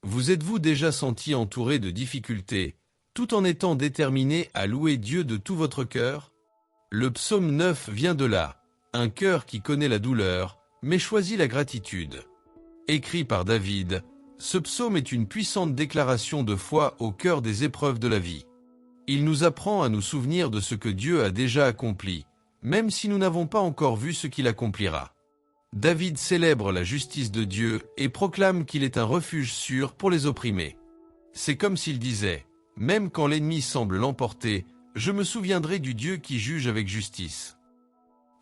Vous êtes-vous déjà senti entouré de difficultés, tout en étant déterminé à louer Dieu de tout votre cœur? Le psaume 9 vient de là, un cœur qui connaît la douleur, mais choisit la gratitude. Écrit par David, ce psaume est une puissante déclaration de foi au cœur des épreuves de la vie. Il nous apprend à nous souvenir de ce que Dieu a déjà accompli, même si nous n'avons pas encore vu ce qu'il accomplira. David célèbre la justice de Dieu et proclame qu'il est un refuge sûr pour les opprimés. C'est comme s'il disait, « Même quand l'ennemi semble l'emporter, je me souviendrai du Dieu qui juge avec justice. »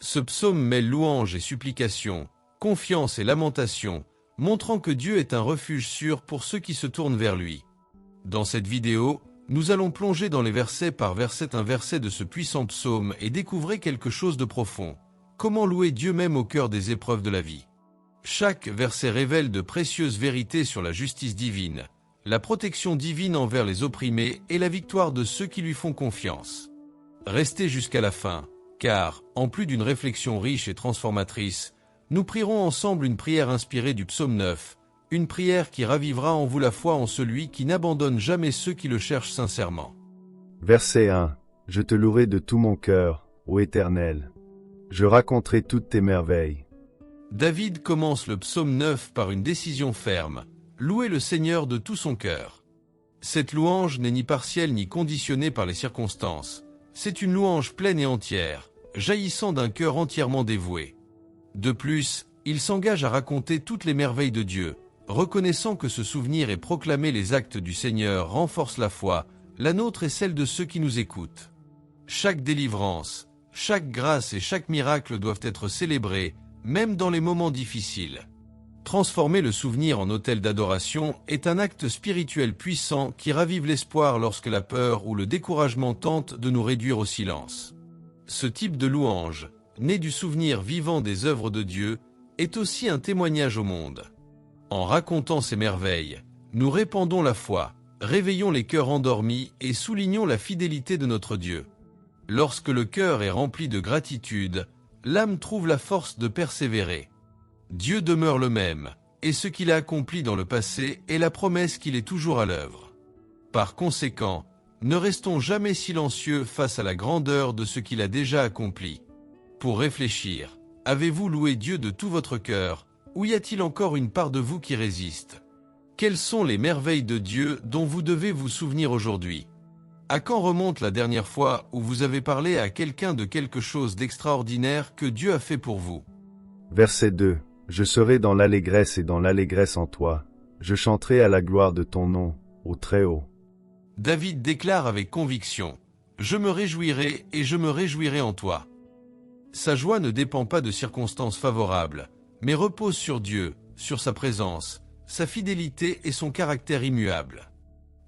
Ce psaume mêle louange et supplication, confiance et lamentation, montrant que Dieu est un refuge sûr pour ceux qui se tournent vers lui. Dans cette vidéo, nous allons plonger dans les versets par verset un verset de ce puissant psaume et découvrir quelque chose de profond. Comment louer Dieu même au cœur des épreuves de la vie? Chaque verset révèle de précieuses vérités sur la justice divine, la protection divine envers les opprimés et la victoire de ceux qui lui font confiance. Restez jusqu'à la fin, car, en plus d'une réflexion riche et transformatrice, nous prierons ensemble une prière inspirée du psaume 9, une prière qui ravivera en vous la foi en celui qui n'abandonne jamais ceux qui le cherchent sincèrement. Verset 1. Je te louerai de tout mon cœur, ô Éternel. Je raconterai toutes tes merveilles. David commence le psaume 9 par une décision ferme, louer le Seigneur de tout son cœur. Cette louange n'est ni partielle ni conditionnée par les circonstances, c'est une louange pleine et entière, jaillissant d'un cœur entièrement dévoué. De plus, il s'engage à raconter toutes les merveilles de Dieu, reconnaissant que se souvenir et proclamer les actes du Seigneur renforce la foi, la nôtre et celle de ceux qui nous écoutent. Chaque délivrance, chaque grâce et chaque miracle doivent être célébrés, même dans les moments difficiles. Transformer le souvenir en autel d'adoration est un acte spirituel puissant qui ravive l'espoir lorsque la peur ou le découragement tentent de nous réduire au silence. Ce type de louange, né du souvenir vivant des œuvres de Dieu, est aussi un témoignage au monde. En racontant ces merveilles, nous répandons la foi, réveillons les cœurs endormis et soulignons la fidélité de notre Dieu. Lorsque le cœur est rempli de gratitude, l'âme trouve la force de persévérer. Dieu demeure le même, et ce qu'il a accompli dans le passé est la promesse qu'il est toujours à l'œuvre. Par conséquent, ne restons jamais silencieux face à la grandeur de ce qu'il a déjà accompli. Pour réfléchir, avez-vous loué Dieu de tout votre cœur, ou y a-t-il encore une part de vous qui résiste? Quelles sont les merveilles de Dieu dont vous devez vous souvenir aujourd'hui? À quand remonte la dernière fois où vous avez parlé à quelqu'un de quelque chose d'extraordinaire que Dieu a fait pour vous? Verset 2. Je serai dans l'allégresse et dans l'allégresse en toi. Je chanterai à la gloire de ton nom, ô Très-Haut. David déclare avec conviction, « Je me réjouirai et je me réjouirai en toi ». Sa joie ne dépend pas de circonstances favorables, mais repose sur Dieu, sur sa présence, sa fidélité et son caractère immuable.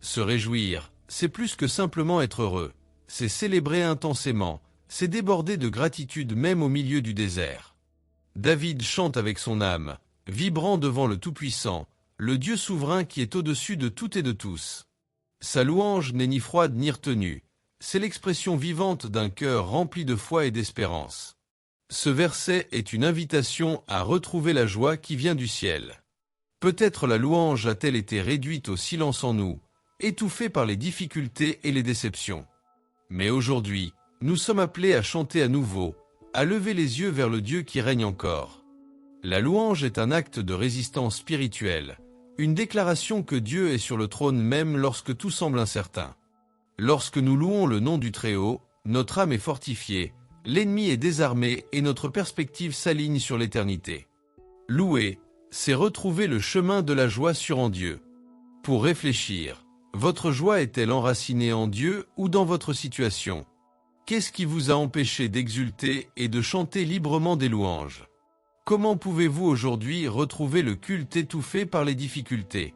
Se réjouir, c'est plus que simplement être heureux, c'est célébrer intensément, c'est déborder de gratitude même au milieu du désert. David chante avec son âme, vibrant devant le Tout-Puissant, le Dieu souverain qui est au-dessus de tout et de tous. Sa louange n'est ni froide ni retenue, c'est l'expression vivante d'un cœur rempli de foi et d'espérance. Ce verset est une invitation à retrouver la joie qui vient du ciel. Peut-être la louange a-t-elle été réduite au silence en nous, étouffée par les difficultés et les déceptions. Mais aujourd'hui, nous sommes appelés à chanter à nouveau, à lever les yeux vers le Dieu qui règne encore. La louange est un acte de résistance spirituelle, une déclaration que Dieu est sur le trône même lorsque tout semble incertain. Lorsque nous louons le nom du Très-Haut, notre âme est fortifiée, l'ennemi est désarmé et notre perspective s'aligne sur l'éternité. Louer, c'est retrouver le chemin de la joie sur en Dieu. Pour réfléchir, votre joie est-elle enracinée en Dieu ou dans votre situation? Qu'est-ce qui vous a empêché d'exulter et de chanter librement des louanges? Comment pouvez-vous aujourd'hui retrouver le culte étouffé par les difficultés?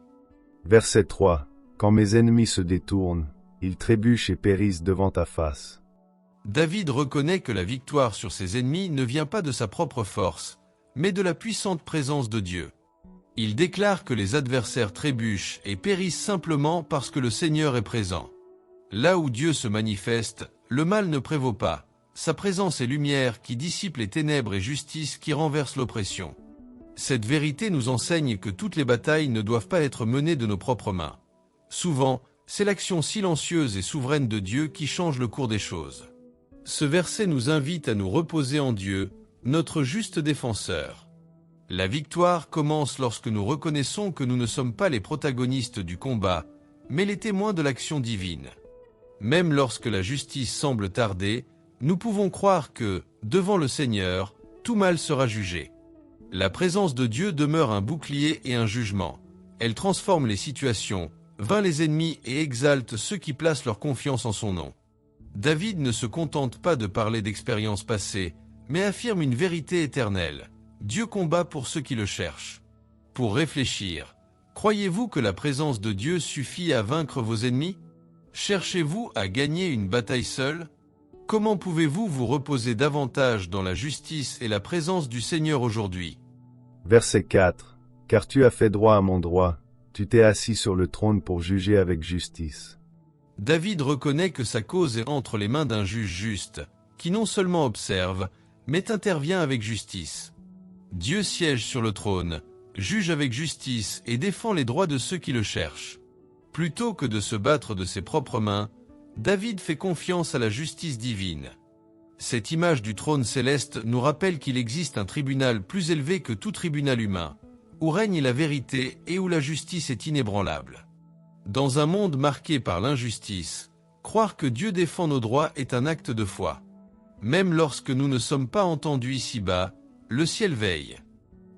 Verset 3. Quand mes ennemis se détournent, ils trébuchent et périssent devant ta face. David reconnaît que la victoire sur ses ennemis ne vient pas de sa propre force, mais de la puissante présence de Dieu. Il déclare que les adversaires trébuchent et périssent simplement parce que le Seigneur est présent. Là où Dieu se manifeste, le mal ne prévaut pas. Sa présence est lumière qui dissipe les ténèbres et justice qui renverse l'oppression. Cette vérité nous enseigne que toutes les batailles ne doivent pas être menées de nos propres mains. Souvent, c'est l'action silencieuse et souveraine de Dieu qui change le cours des choses. Ce verset nous invite à nous reposer en Dieu, notre juste défenseur. La victoire commence lorsque nous reconnaissons que nous ne sommes pas les protagonistes du combat, mais les témoins de l'action divine. Même lorsque la justice semble tarder, nous pouvons croire que, devant le Seigneur, tout mal sera jugé. La présence de Dieu demeure un bouclier et un jugement. Elle transforme les situations, vainc les ennemis et exalte ceux qui placent leur confiance en son nom. David ne se contente pas de parler d'expériences passées, mais affirme une vérité éternelle. Dieu combat pour ceux qui le cherchent. Pour réfléchir, croyez-vous que la présence de Dieu suffit à vaincre vos ennemis? Cherchez-vous à gagner une bataille seule? Comment pouvez-vous vous reposer davantage dans la justice et la présence du Seigneur aujourd'hui? Verset 4. Car tu as fait droit à mon droit, tu t'es assis sur le trône pour juger avec justice. David reconnaît que sa cause est entre les mains d'un juge juste, qui non seulement observe, mais intervient avec justice. Dieu siège sur le trône, juge avec justice et défend les droits de ceux qui le cherchent. Plutôt que de se battre de ses propres mains, David fait confiance à la justice divine. Cette image du trône céleste nous rappelle qu'il existe un tribunal plus élevé que tout tribunal humain, où règne la vérité et où la justice est inébranlable. Dans un monde marqué par l'injustice, croire que Dieu défend nos droits est un acte de foi. Même lorsque nous ne sommes pas entendus ici-bas, le ciel veille.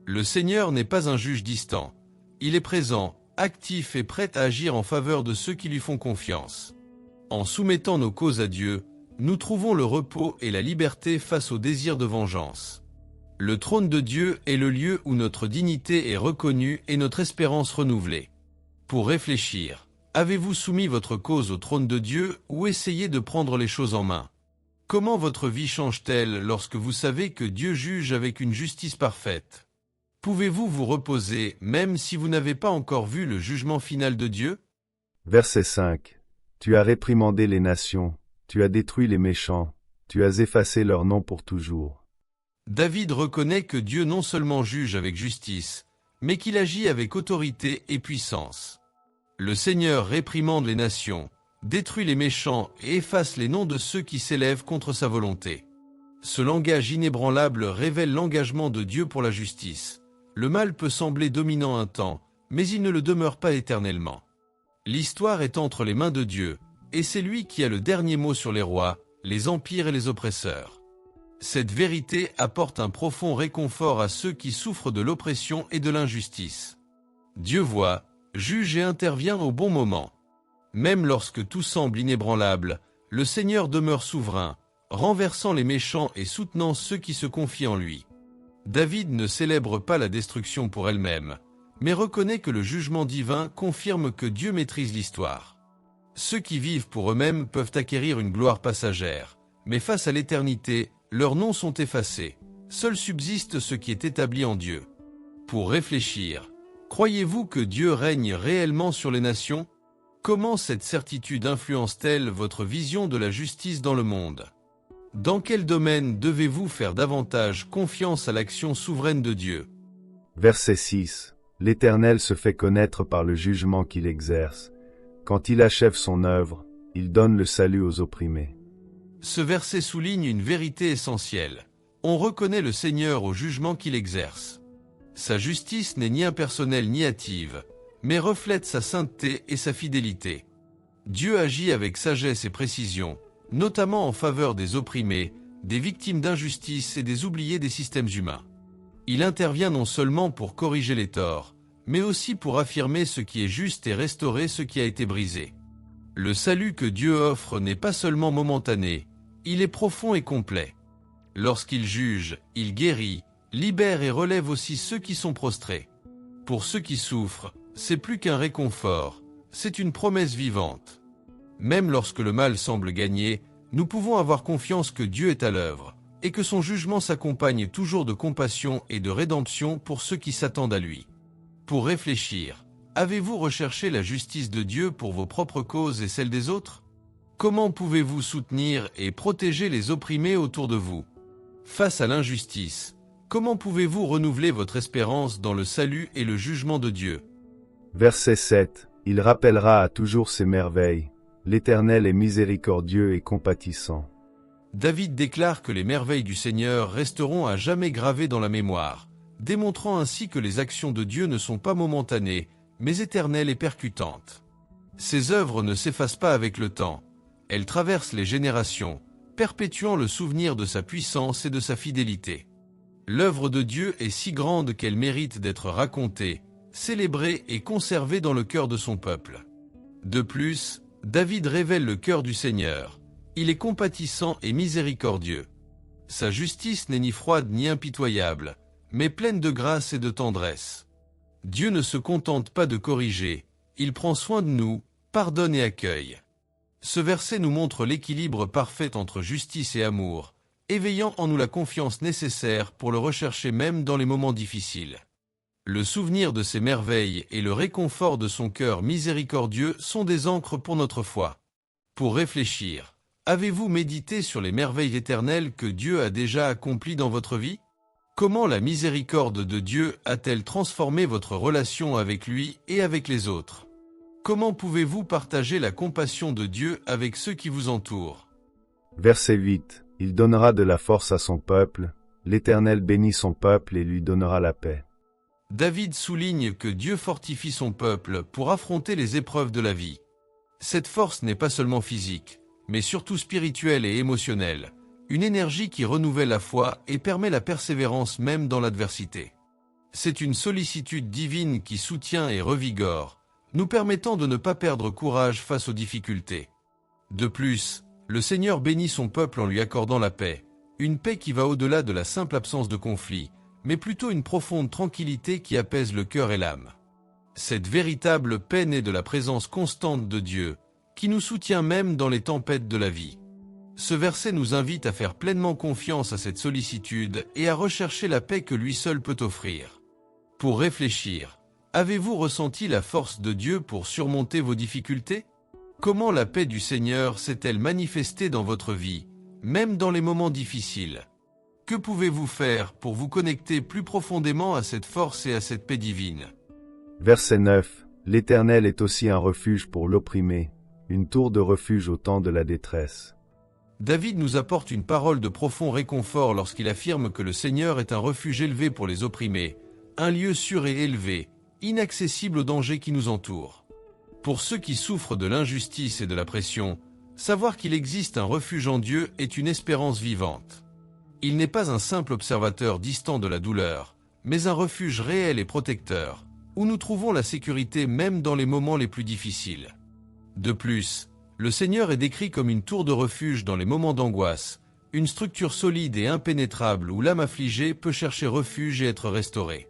Le Seigneur n'est pas un juge distant. Il est présent, actif et prêt à agir en faveur de ceux qui lui font confiance. En soumettant nos causes à Dieu, nous trouvons le repos et la liberté face au désir de vengeance. Le trône de Dieu est le lieu où notre dignité est reconnue et notre espérance renouvelée. Pour réfléchir, avez-vous soumis votre cause au trône de Dieu ou essayé de prendre les choses en main? Comment votre vie change-t-elle lorsque vous savez que Dieu juge avec une justice parfaite? Pouvez-vous vous reposer même si vous n'avez pas encore vu le jugement final de Dieu? Verset 5. Tu as réprimandé les nations, tu as détruit les méchants, tu as effacé leur nom pour toujours. David reconnaît que Dieu non seulement juge avec justice, mais qu'il agit avec autorité et puissance. Le Seigneur réprimande les nations, détruit les méchants et efface les noms de ceux qui s'élèvent contre sa volonté. Ce langage inébranlable révèle l'engagement de Dieu pour la justice. Le mal peut sembler dominant un temps, mais il ne le demeure pas éternellement. L'histoire est entre les mains de Dieu, et c'est lui qui a le dernier mot sur les rois, les empires et les oppresseurs. Cette vérité apporte un profond réconfort à ceux qui souffrent de l'oppression et de l'injustice. Dieu voit, juge et intervient au bon moment. Même lorsque tout semble inébranlable, le Seigneur demeure souverain, renversant les méchants et soutenant ceux qui se confient en lui. David ne célèbre pas la destruction pour elle-même, mais reconnaît que le jugement divin confirme que Dieu maîtrise l'histoire. Ceux qui vivent pour eux-mêmes peuvent acquérir une gloire passagère, mais face à l'éternité, leurs noms sont effacés. Seul subsiste ce qui est établi en Dieu. Pour réfléchir, croyez-vous que Dieu règne réellement sur les nations? Comment cette certitude influence-t-elle votre vision de la justice dans le monde? Dans quel domaine devez-vous faire davantage confiance à l'action souveraine de Dieu? Verset 6. L'Éternel se fait connaître par le jugement qu'il exerce. Quand il achève son œuvre, il donne le salut aux opprimés. Ce verset souligne une vérité essentielle. On reconnaît le Seigneur au jugement qu'il exerce. Sa justice n'est ni impersonnelle ni hâtive, mais reflète sa sainteté et sa fidélité. Dieu agit avec sagesse et précision, notamment en faveur des opprimés, des victimes d'injustice et des oubliés des systèmes humains. Il intervient non seulement pour corriger les torts, mais aussi pour affirmer ce qui est juste et restaurer ce qui a été brisé. Le salut que Dieu offre n'est pas seulement momentané, il est profond et complet. Lorsqu'il juge, il guérit, libère et relève aussi ceux qui sont prostrés. Pour ceux qui souffrent, c'est plus qu'un réconfort, c'est une promesse vivante. Même lorsque le mal semble gagner, nous pouvons avoir confiance que Dieu est à l'œuvre, et que son jugement s'accompagne toujours de compassion et de rédemption pour ceux qui s'attendent à lui. Pour réfléchir, avez-vous recherché la justice de Dieu pour vos propres causes et celles des autres? Comment pouvez-vous soutenir et protéger les opprimés autour de vous? Face à l'injustice, Comment pouvez-vous renouveler votre espérance dans le salut et le jugement de Dieu? Verset 7. Il rappellera à toujours ses merveilles. L'Éternel est miséricordieux et compatissant. David déclare que les merveilles du Seigneur resteront à jamais gravées dans la mémoire, démontrant ainsi que les actions de Dieu ne sont pas momentanées, mais éternelles et percutantes. Ses œuvres ne s'effacent pas avec le temps, elles traversent les générations, perpétuant le souvenir de sa puissance et de sa fidélité. L'œuvre de Dieu est si grande qu'elle mérite d'être racontée, célébrée et conservée dans le cœur de son peuple. De plus, David révèle le cœur du Seigneur. Il est compatissant et miséricordieux. Sa justice n'est ni froide ni impitoyable, mais pleine de grâce et de tendresse. Dieu ne se contente pas de corriger, il prend soin de nous, pardonne et accueille. Ce verset nous montre l'équilibre parfait entre justice et amour, éveillant en nous la confiance nécessaire pour le rechercher même dans les moments difficiles. Le souvenir de ses merveilles et le réconfort de son cœur miséricordieux sont des ancres pour notre foi. Pour réfléchir, avez-vous médité sur les merveilles éternelles que Dieu a déjà accomplies dans votre vie? Comment la miséricorde de Dieu a-t-elle transformé votre relation avec lui et avec les autres? Comment pouvez-vous partager la compassion de Dieu avec ceux qui vous entourent? Verset 8. Il donnera de la force à son peuple. L'Éternel bénit son peuple et lui donnera la paix. David souligne que Dieu fortifie son peuple pour affronter les épreuves de la vie. Cette force n'est pas seulement physique, mais surtout spirituelle et émotionnelle, une énergie qui renouvelle la foi et permet la persévérance même dans l'adversité. C'est une sollicitude divine qui soutient et revigore, nous permettant de ne pas perdre courage face aux difficultés. De plus, le Seigneur bénit son peuple en lui accordant la paix, une paix qui va au-delà de la simple absence de conflit, mais plutôt une profonde tranquillité qui apaise le cœur et l'âme. Cette véritable paix naît de la présence constante de Dieu, qui nous soutient même dans les tempêtes de la vie. Ce verset nous invite à faire pleinement confiance à cette sollicitude et à rechercher la paix que lui seul peut offrir. Pour réfléchir, avez-vous ressenti la force de Dieu pour surmonter vos difficultés? Comment la paix du Seigneur s'est-elle manifestée dans votre vie, même dans les moments difficiles? Que pouvez-vous faire pour vous connecter plus profondément à cette force et à cette paix divine? Verset 9. L'Éternel est aussi un refuge pour l'opprimé, une tour de refuge au temps de la détresse. David nous apporte une parole de profond réconfort lorsqu'il affirme que le Seigneur est un refuge élevé pour les opprimés, un lieu sûr et élevé, inaccessible aux dangers qui nous entourent. Pour ceux qui souffrent de l'injustice et de la pression, savoir qu'il existe un refuge en Dieu est une espérance vivante. Il n'est pas un simple observateur distant de la douleur, mais un refuge réel et protecteur, où nous trouvons la sécurité même dans les moments les plus difficiles. De plus, le Seigneur est décrit comme une tour de refuge dans les moments d'angoisse, une structure solide et impénétrable où l'âme affligée peut chercher refuge et être restaurée.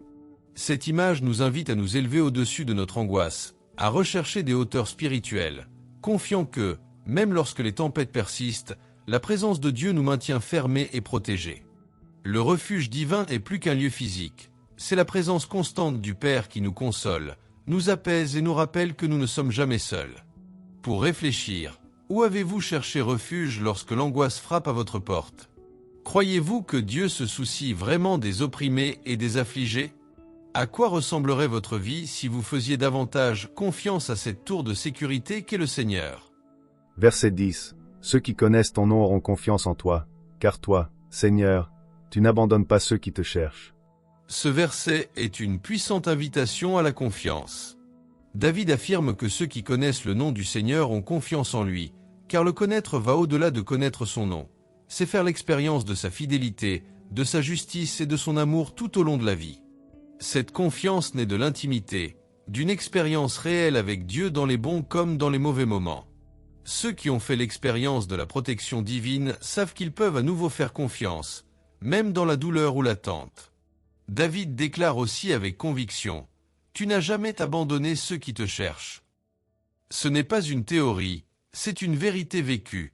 Cette image nous invite à nous élever au-dessus de notre angoisse, à rechercher des hauteurs spirituelles, confiant que, même lorsque les tempêtes persistent, la présence de Dieu nous maintient fermés et protégés. Le refuge divin est plus qu'un lieu physique. C'est la présence constante du Père qui nous console, nous apaise et nous rappelle que nous ne sommes jamais seuls. Pour réfléchir, où avez-vous cherché refuge lorsque l'angoisse frappe à votre porte? Croyez-vous que Dieu se soucie vraiment des opprimés et des affligés? À quoi ressemblerait votre vie si vous faisiez davantage confiance à cette tour de sécurité qu'est le Seigneur? Verset 10. Ceux qui connaissent ton nom auront confiance en toi, car toi, Seigneur, tu n'abandonnes pas ceux qui te cherchent. Ce verset est une puissante invitation à la confiance. David affirme que ceux qui connaissent le nom du Seigneur ont confiance en lui, car le connaître va au-delà de connaître son nom. C'est faire l'expérience de sa fidélité, de sa justice et de son amour tout au long de la vie. Cette confiance naît de l'intimité, d'une expérience réelle avec Dieu dans les bons comme dans les mauvais moments. Ceux qui ont fait l'expérience de la protection divine savent qu'ils peuvent à nouveau faire confiance, même dans la douleur ou l'attente. David déclare aussi avec conviction, « Tu n'as jamais abandonné ceux qui te cherchent. » Ce n'est pas une théorie, c'est une vérité vécue.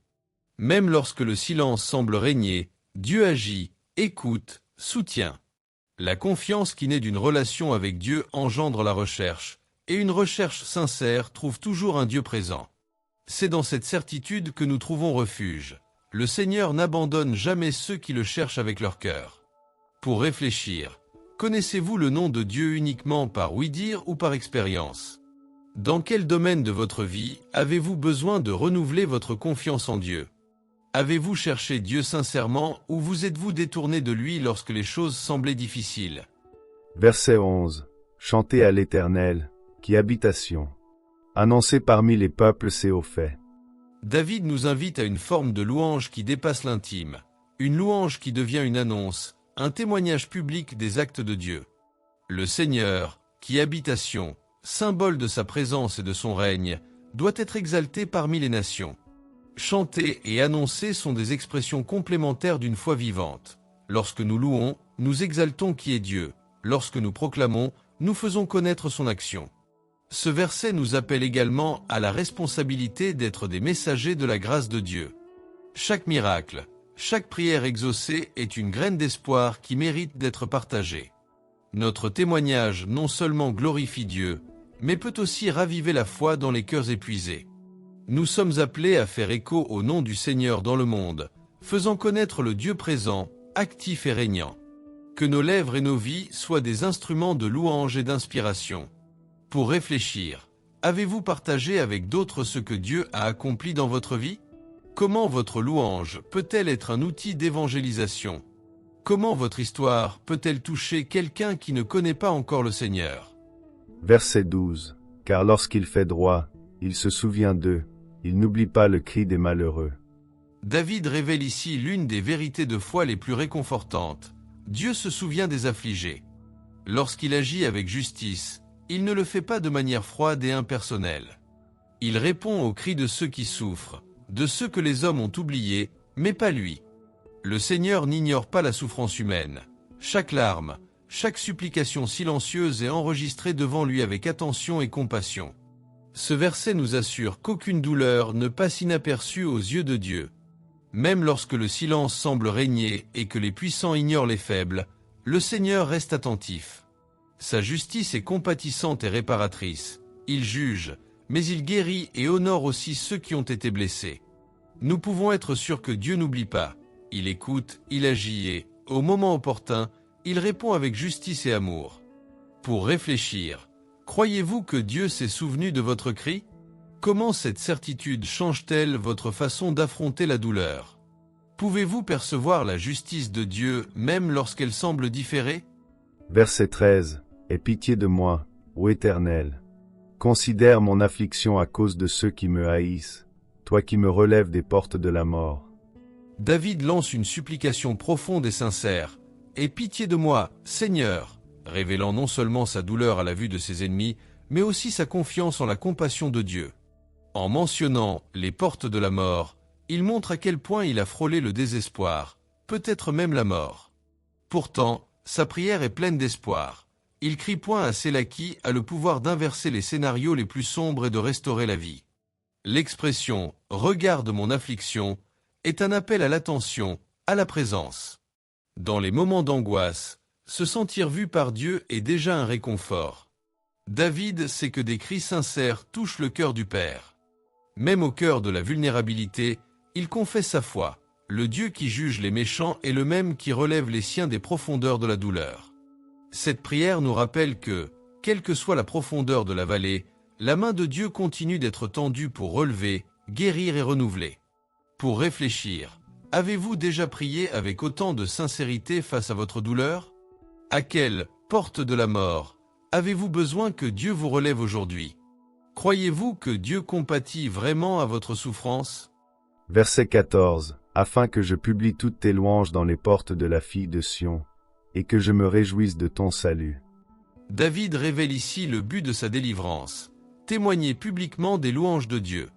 Même lorsque le silence semble régner, Dieu agit, écoute, soutient. La confiance qui naît d'une relation avec Dieu engendre la recherche, et une recherche sincère trouve toujours un Dieu présent. C'est dans cette certitude que nous trouvons refuge. Le Seigneur n'abandonne jamais ceux qui le cherchent avec leur cœur. Pour réfléchir, connaissez-vous le nom de Dieu uniquement par ouï-dire ou par expérience? Dans quel domaine de votre vie avez-vous besoin de renouveler votre confiance en Dieu? Avez-vous cherché Dieu sincèrement ou vous êtes-vous détourné de lui lorsque les choses semblaient difficiles? Verset 11. Chantez à l'Éternel, qui habitation. Annoncez parmi les peuples ses hauts faits. David nous invite à une forme de louange qui dépasse l'intime, une louange qui devient une annonce, un témoignage public des actes de Dieu. Le Seigneur, qui habitation, symbole de sa présence et de son règne, doit être exalté parmi les nations. Chanter et annoncer sont des expressions complémentaires d'une foi vivante. Lorsque nous louons, nous exaltons qui est Dieu. Lorsque nous proclamons, nous faisons connaître son action. Ce verset nous appelle également à la responsabilité d'être des messagers de la grâce de Dieu. Chaque miracle, chaque prière exaucée est une graine d'espoir qui mérite d'être partagée. Notre témoignage non seulement glorifie Dieu, mais peut aussi raviver la foi dans les cœurs épuisés. Nous sommes appelés à faire écho au nom du Seigneur dans le monde, faisant connaître le Dieu présent, actif et régnant. Que nos lèvres et nos vies soient des instruments de louange et d'inspiration. Pour réfléchir, avez-vous partagé avec d'autres ce que Dieu a accompli dans votre vie? Comment votre louange peut-elle être un outil d'évangélisation? Comment votre histoire peut-elle toucher quelqu'un qui ne connaît pas encore le Seigneur? Verset 12. Car lorsqu'il fait droit, il se souvient d'eux, il n'oublie pas le cri des malheureux. David révèle ici l'une des vérités de foi les plus réconfortantes. Dieu se souvient des affligés. Lorsqu'il agit avec justice, il ne le fait pas de manière froide et impersonnelle. Il répond aux cris de ceux qui souffrent, de ceux que les hommes ont oubliés, mais pas lui. Le Seigneur n'ignore pas la souffrance humaine. Chaque larme, chaque supplication silencieuse est enregistrée devant lui avec attention et compassion. Ce verset nous assure qu'aucune douleur ne passe inaperçue aux yeux de Dieu. Même lorsque le silence semble régner et que les puissants ignorent les faibles, le Seigneur reste attentif. Sa justice est compatissante et réparatrice. Il juge, mais il guérit et honore aussi ceux qui ont été blessés. Nous pouvons être sûrs que Dieu n'oublie pas. Il écoute, il agit et, au moment opportun, il répond avec justice et amour. Pour réfléchir, croyez-vous que Dieu s'est souvenu de votre cri? Comment cette certitude change-t-elle votre façon d'affronter la douleur? Pouvez-vous percevoir la justice de Dieu même lorsqu'elle semble différer? Verset 13. Aie pitié de moi, ô Éternel. Considère mon affliction à cause de ceux qui me haïssent, toi qui me relèves des portes de la mort. David lance une supplication profonde et sincère. « Aie pitié de moi, Seigneur !» révélant non seulement sa douleur à la vue de ses ennemis, mais aussi sa confiance en la compassion de Dieu. En mentionnant les portes de la mort, il montre à quel point il a frôlé le désespoir, peut-être même la mort. Pourtant, sa prière est pleine d'espoir. Il crie point à Sélah qui a le pouvoir d'inverser les scénarios les plus sombres et de restaurer la vie. L'expression « regarde mon affliction » est un appel à l'attention, à la présence. Dans les moments d'angoisse, se sentir vu par Dieu est déjà un réconfort. David sait que des cris sincères touchent le cœur du Père. Même au cœur de la vulnérabilité, il confesse sa foi. Le Dieu qui juge les méchants est le même qui relève les siens des profondeurs de la douleur. Cette prière nous rappelle que, quelle que soit la profondeur de la vallée, la main de Dieu continue d'être tendue pour relever, guérir et renouveler. Pour réfléchir, avez-vous déjà prié avec autant de sincérité face à votre douleur? À quelle porte de la mort avez-vous besoin que Dieu vous relève aujourd'hui? Croyez-vous que Dieu compatit vraiment à votre souffrance? Verset 14. Afin que je publie toutes tes louanges dans les portes de la fille de Sion, et que je me réjouisse de ton salut. David révèle ici le but de sa délivrance, témoigner publiquement des louanges de Dieu.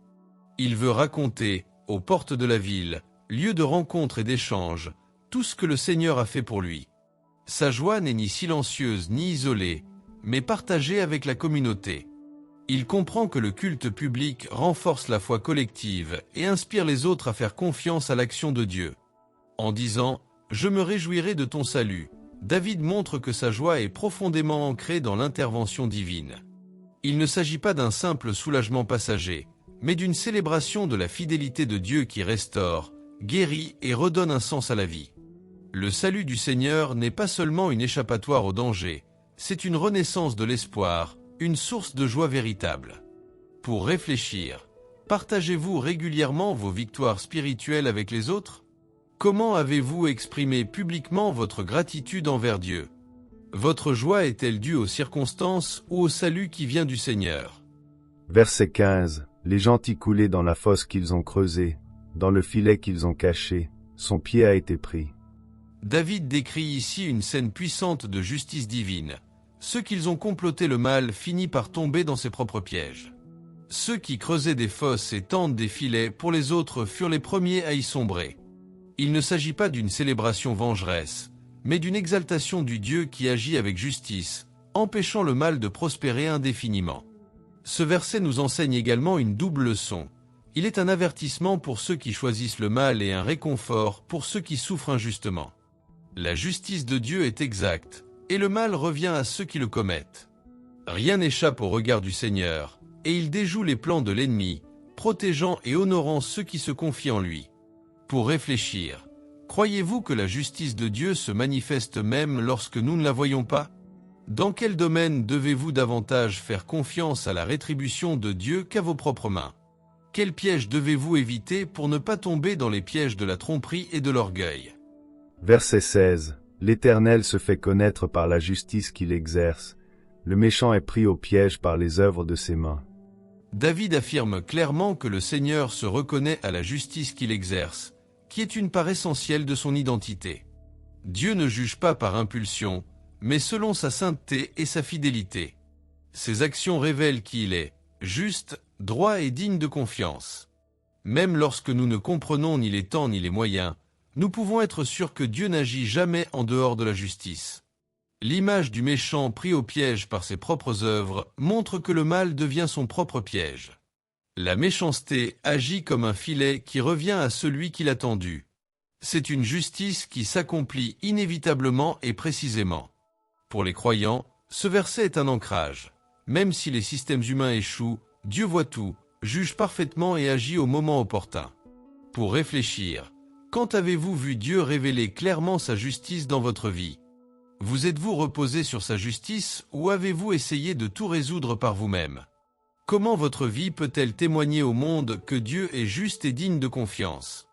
Il veut raconter, aux portes de la ville, lieu de rencontre et d'échange, tout ce que le Seigneur a fait pour lui. Sa joie n'est ni silencieuse ni isolée, mais partagée avec la communauté. Il comprend que le culte public renforce la foi collective et inspire les autres à faire confiance à l'action de Dieu. En disant « Je me réjouirai de ton salut », David montre que sa joie est profondément ancrée dans l'intervention divine. Il ne s'agit pas d'un simple soulagement passager, mais d'une célébration de la fidélité de Dieu qui restaure, guérit et redonne un sens à la vie. Le salut du Seigneur n'est pas seulement une échappatoire au danger, c'est une renaissance de l'espoir, une source de joie véritable. Pour réfléchir, partagez-vous régulièrement vos victoires spirituelles avec les autres? Comment avez-vous exprimé publiquement votre gratitude envers Dieu? Votre joie est-elle due aux circonstances ou au salut qui vient du Seigneur? Verset 15. Les gentils coulaient dans la fosse qu'ils ont creusée, dans le filet qu'ils ont caché, son pied a été pris. David décrit ici une scène puissante de justice divine. Ceux qu'ils ont comploté le mal finissent par tomber dans ses propres pièges. Ceux qui creusaient des fosses et tendent des filets pour les autres furent les premiers à y sombrer. Il ne s'agit pas d'une célébration vengeresse, mais d'une exaltation du Dieu qui agit avec justice, empêchant le mal de prospérer indéfiniment. Ce verset nous enseigne également une double leçon. Il est un avertissement pour ceux qui choisissent le mal et un réconfort pour ceux qui souffrent injustement. La justice de Dieu est exacte, et le mal revient à ceux qui le commettent. Rien n'échappe au regard du Seigneur, et il déjoue les plans de l'ennemi, protégeant et honorant ceux qui se confient en lui. Pour réfléchir, croyez-vous que la justice de Dieu se manifeste même lorsque nous ne la voyons pas? Dans quel domaine devez-vous davantage faire confiance à la rétribution de Dieu qu'à vos propres mains? Quel piège devez-vous éviter pour ne pas tomber dans les pièges de la tromperie et de l'orgueil? Verset 16. L'Éternel se fait connaître par la justice qu'il exerce. Le méchant est pris au piège par les œuvres de ses mains. David affirme clairement que le Seigneur se reconnaît à la justice qu'il exerce, qui est une part essentielle de son identité. Dieu ne juge pas par impulsion, mais selon sa sainteté et sa fidélité. Ses actions révèlent qui il est, juste, droit et digne de confiance. Même lorsque nous ne comprenons ni les temps ni les moyens, nous pouvons être sûrs que Dieu n'agit jamais en dehors de la justice. L'image du méchant pris au piège par ses propres œuvres montre que le mal devient son propre piège. La méchanceté agit comme un filet qui revient à celui qui l'a tendu. C'est une justice qui s'accomplit inévitablement et précisément. Pour les croyants, ce verset est un ancrage. Même si les systèmes humains échouent, Dieu voit tout, juge parfaitement et agit au moment opportun. Pour réfléchir, quand avez-vous vu Dieu révéler clairement sa justice dans votre vie? Vous êtes-vous reposé sur sa justice ou avez-vous essayé de tout résoudre par vous-même? Comment votre vie peut-elle témoigner au monde que Dieu est juste et digne de confiance?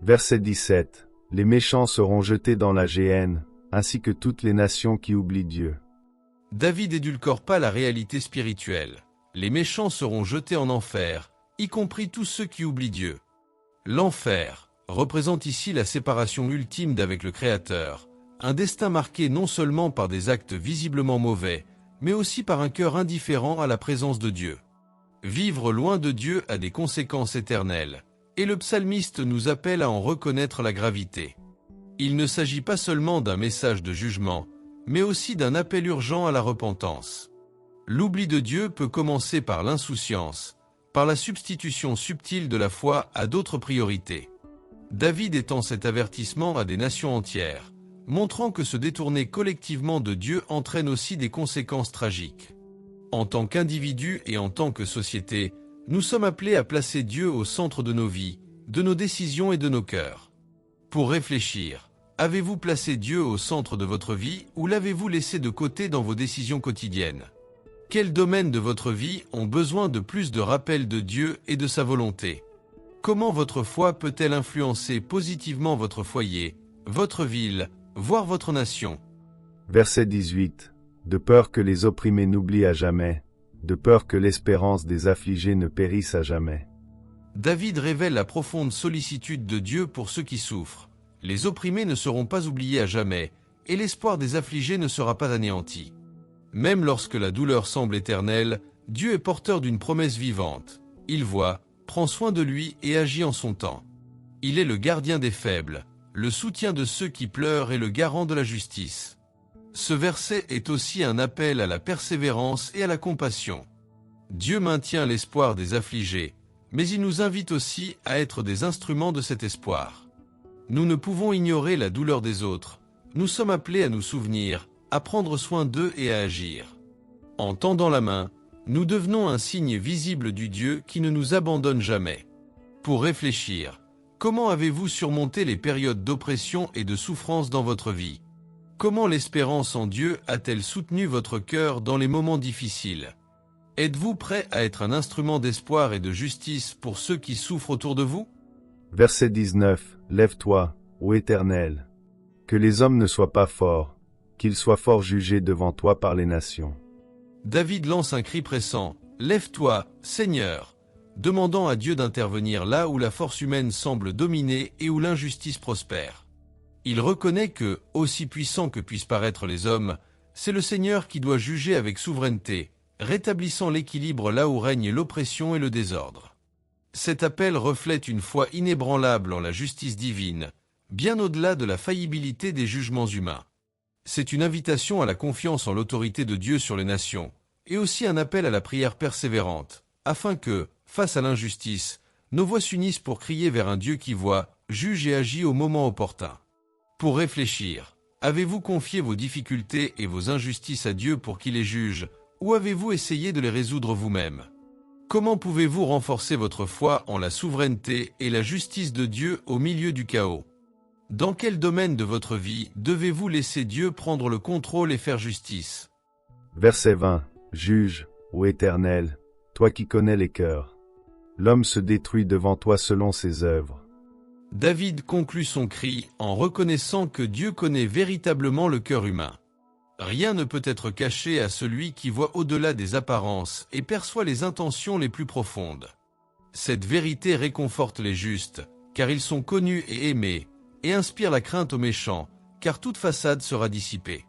Verset 17. Les méchants seront jetés dans la géhenne, ainsi que toutes les nations qui oublient Dieu. David édulcore pas la réalité spirituelle. Les méchants seront jetés en enfer, y compris tous ceux qui oublient Dieu. L'enfer représente ici la séparation ultime d'avec le Créateur, un destin marqué non seulement par des actes visiblement mauvais, mais aussi par un cœur indifférent à la présence de Dieu. Vivre loin de Dieu a des conséquences éternelles, et le psalmiste nous appelle à en reconnaître la gravité. Il ne s'agit pas seulement d'un message de jugement, mais aussi d'un appel urgent à la repentance. L'oubli de Dieu peut commencer par l'insouciance, par la substitution subtile de la foi à d'autres priorités. David étend cet avertissement à des nations entières, montrant que se détourner collectivement de Dieu entraîne aussi des conséquences tragiques. En tant qu'individus et en tant que société, nous sommes appelés à placer Dieu au centre de nos vies, de nos décisions et de nos cœurs. Pour réfléchir, avez-vous placé Dieu au centre de votre vie ou l'avez-vous laissé de côté dans vos décisions quotidiennes? Quels domaines de votre vie ont besoin de plus de rappel de Dieu et de sa volonté? Comment votre foi peut-elle influencer positivement votre foyer, votre ville, voire votre nation? Verset 18. De peur que les opprimés n'oublient à jamais, de peur que l'espérance des affligés ne périsse à jamais. David révèle la profonde sollicitude de Dieu pour ceux qui souffrent. Les opprimés ne seront pas oubliés à jamais, et l'espoir des affligés ne sera pas anéanti. Même lorsque la douleur semble éternelle, Dieu est porteur d'une promesse vivante. Il voit, prend soin de lui et agit en son temps. Il est le gardien des faibles, le soutien de ceux qui pleurent et le garant de la justice. Ce verset est aussi un appel à la persévérance et à la compassion. Dieu maintient l'espoir des affligés, mais il nous invite aussi à être des instruments de cet espoir. Nous ne pouvons ignorer la douleur des autres. Nous sommes appelés à nous souvenir, à prendre soin d'eux et à agir. En tendant la main, nous devenons un signe visible du Dieu qui ne nous abandonne jamais. Pour réfléchir, Comment avez-vous surmonté les périodes d'oppression et de souffrance dans votre vie? Comment l'espérance en Dieu a-t-elle soutenu votre cœur dans les moments difficiles? Êtes-vous prêt à être un instrument d'espoir et de justice pour ceux qui souffrent autour de vous? Verset 19. Lève-toi, ô Éternel. Que les hommes ne soient pas forts, qu'ils soient forts jugés devant toi par les nations. David lance un cri pressant. Lève-toi, Seigneur, demandant à Dieu d'intervenir là où la force humaine semble dominer et où l'injustice prospère. Il reconnaît que, aussi puissant que puissent paraître les hommes, c'est le Seigneur qui doit juger avec souveraineté, rétablissant l'équilibre là où règne l'oppression et le désordre. Cet appel reflète une foi inébranlable en la justice divine, bien au-delà de la faillibilité des jugements humains. C'est une invitation à la confiance en l'autorité de Dieu sur les nations, et aussi un appel à la prière persévérante, afin que, face à l'injustice, nos voix s'unissent pour crier vers un Dieu qui voit, juge et agit au moment opportun. Pour réfléchir, avez-vous confié vos difficultés et vos injustices à Dieu pour qu'il les juge, ou avez-vous essayé de les résoudre vous-même? Comment pouvez-vous renforcer votre foi en la souveraineté et la justice de Dieu au milieu du chaos? Dans quel domaine de votre vie devez-vous laisser Dieu prendre le contrôle et faire justice? Verset 20. Juge, ô Éternel, toi qui connais les cœurs. L'homme se détruit devant toi selon ses œuvres. David conclut son cri en reconnaissant que Dieu connaît véritablement le cœur humain. Rien ne peut être caché à celui qui voit au-delà des apparences et perçoit les intentions les plus profondes. Cette vérité réconforte les justes, car ils sont connus et aimés, et inspire la crainte aux méchants, car toute façade sera dissipée.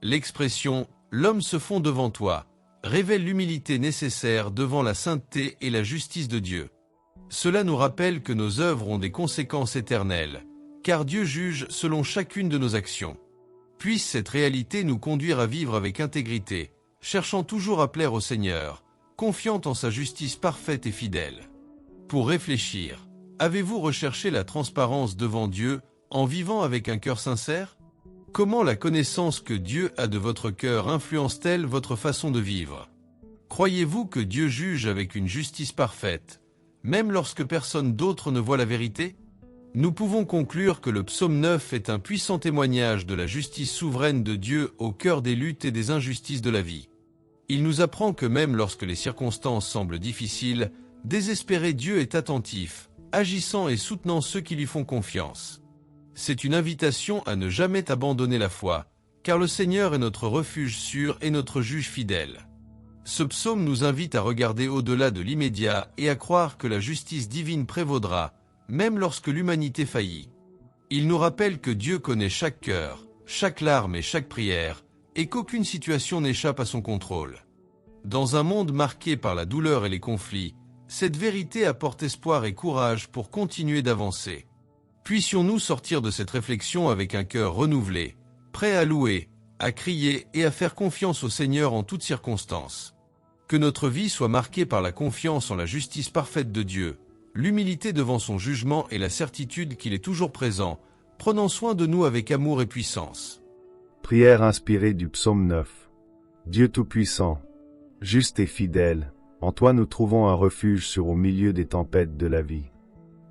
L'expression « l'homme se fond devant toi » révèle l'humilité nécessaire devant la sainteté et la justice de Dieu. Cela nous rappelle que nos œuvres ont des conséquences éternelles, car Dieu juge selon chacune de nos actions. Puisse cette réalité nous conduire à vivre avec intégrité, cherchant toujours à plaire au Seigneur, confiant en sa justice parfaite et fidèle. Pour réfléchir, avez-vous recherché la transparence devant Dieu en vivant avec un cœur sincère? Comment la connaissance que Dieu a de votre cœur influence-t-elle votre façon de vivre? Croyez-vous que Dieu juge avec une justice parfaite, même lorsque personne d'autre ne voit la vérité? Nous pouvons conclure que le psaume 9 est un puissant témoignage de la justice souveraine de Dieu au cœur des luttes et des injustices de la vie. Il nous apprend que même lorsque les circonstances semblent difficiles, désespéré Dieu est attentif, agissant et soutenant ceux qui lui font confiance. C'est une invitation à ne jamais abandonner la foi, car le Seigneur est notre refuge sûr et notre juge fidèle. Ce psaume nous invite à regarder au-delà de l'immédiat et à croire que la justice divine prévaudra, même lorsque l'humanité faillit. Il nous rappelle que Dieu connaît chaque cœur, chaque larme et chaque prière, et qu'aucune situation n'échappe à son contrôle. Dans un monde marqué par la douleur et les conflits, cette vérité apporte espoir et courage pour continuer d'avancer. Puissions-nous sortir de cette réflexion avec un cœur renouvelé, prêt à louer, à crier et à faire confiance au Seigneur en toutes circonstances. Que notre vie soit marquée par la confiance en la justice parfaite de Dieu, l'humilité devant son jugement et la certitude qu'il est toujours présent, prenant soin de nous avec amour et puissance. Prière inspirée du psaume 9. Dieu Tout-Puissant, juste et fidèle, en toi nous trouvons un refuge au milieu des tempêtes de la vie.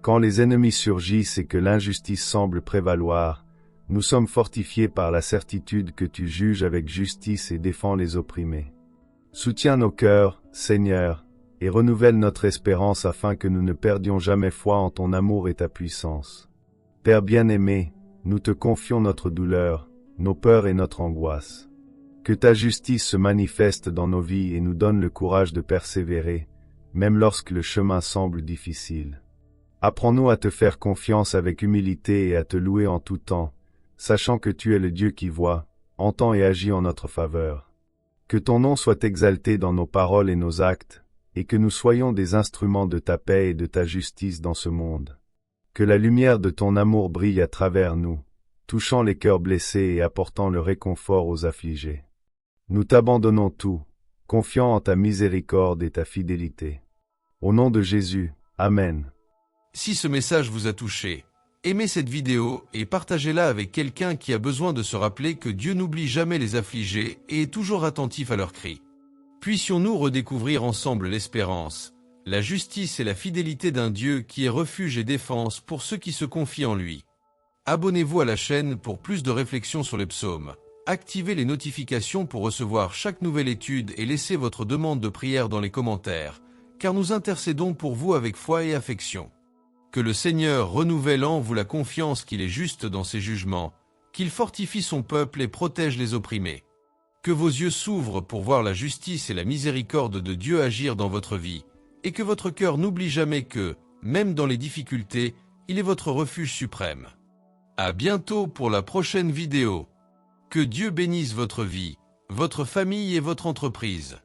Quand les ennemis surgissent et que l'injustice semble prévaloir, nous sommes fortifiés par la certitude que tu juges avec justice et défends les opprimés. Soutiens nos cœurs, Seigneur, et renouvelle notre espérance afin que nous ne perdions jamais foi en ton amour et ta puissance. Père bien-aimé, nous te confions notre douleur, nos peurs et notre angoisse. Que ta justice se manifeste dans nos vies et nous donne le courage de persévérer, même lorsque le chemin semble difficile. Apprends-nous à te faire confiance avec humilité et à te louer en tout temps, sachant que tu es le Dieu qui voit, entend et agit en notre faveur. Que ton nom soit exalté dans nos paroles et nos actes, et que nous soyons des instruments de ta paix et de ta justice dans ce monde. Que la lumière de ton amour brille à travers nous, touchant les cœurs blessés et apportant le réconfort aux affligés. Nous t'abandonnons tout, confiant en ta miséricorde et ta fidélité. Au nom de Jésus, Amen. Si ce message vous a touché, aimez cette vidéo et partagez-la avec quelqu'un qui a besoin de se rappeler que Dieu n'oublie jamais les affligés et est toujours attentif à leurs cris. Puissions-nous redécouvrir ensemble l'espérance, la justice et la fidélité d'un Dieu qui est refuge et défense pour ceux qui se confient en lui. Abonnez-vous à la chaîne pour plus de réflexions sur les psaumes. Activez les notifications pour recevoir chaque nouvelle étude et laissez votre demande de prière dans les commentaires, car nous intercédons pour vous avec foi et affection. Que le Seigneur renouvelle en vous la confiance qu'il est juste dans ses jugements, qu'il fortifie son peuple et protège les opprimés. Que vos yeux s'ouvrent pour voir la justice et la miséricorde de Dieu agir dans votre vie, et que votre cœur n'oublie jamais que, même dans les difficultés, il est votre refuge suprême. À bientôt pour la prochaine vidéo. Que Dieu bénisse votre vie, votre famille et votre entreprise.